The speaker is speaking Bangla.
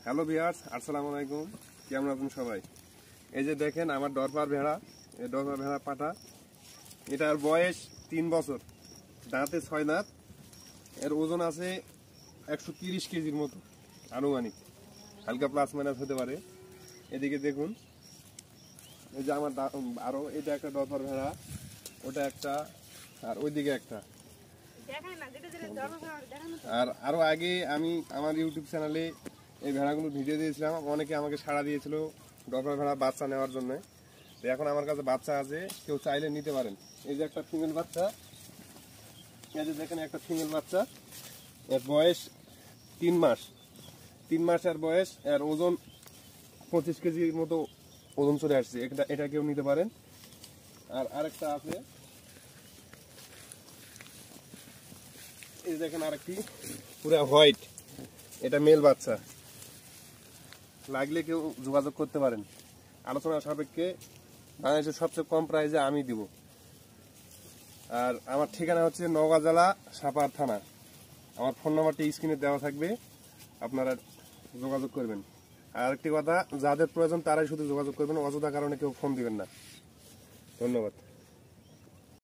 হ্যালো ভিউয়ার্স, আসসালামু আলাইকুম। কেমন আছেন সবাই? এই যে দেখেন আমার দরবার ভেড়া, এই দরবার ভেড়া পাটা, এটার বয়স 3 বছর, দাঁতে 6 দাঁত, এর ওজন আছে 130 কেজির মতো আনুমানিক, হালকা প্লাস মাইনাস হতে পারে। এদিকে দেখুন, এই যে আমার আরো এটা একটা দরবার ভেড়া, ওটা একটা, আর ওইদিকে একটা। আর আরো আগে আমি আমার ইউটিউব চ্যানেলে এই ভেড়াগুলো ভিডিও দিয়েছিলাম, অনেকে আমাকে সাড়া দিয়েছিল দরবার ভেড়া বাচ্চা নেওয়ার জন্য। এখন আমার কাছে বাচ্চা আছে, কেউ চাইলে নিতে পারেন। এই যে একটা ফিমেল বাচ্চা, এই যে দেখেন একটা ফিমেল বাচ্চা, এর বয়স 3 মাস, 3 মাস এর বয়স, এর ওজন 25 কেজির মতো ওজন চলে আসছে। এটা কেউ নিতে পারেন। আর আরেকটা আছে, এই দেখেন আরেকটি পুরো হোয়াইট, এটা মেল বাচ্চা, লাগলে কেউ যোগাযোগ করতে পারেন। আলোচনা সাপেক্ষে বাংলাদেশের সবচেয়ে কম প্রাইসে আমি দিব। আর আমার ঠিকানা হচ্ছে নওগাঁ জেলা সাপাহার থানা। আমার ফোন নাম্বারটি স্ক্রিনে দেওয়া থাকবে, আপনারা যোগাযোগ করবেন। আর আরেকটি কথা, যাদের প্রয়োজন তারাই শুধু যোগাযোগ করবেন, অযথা কারণে কেউ ফোন দিবেন না। ধন্যবাদ।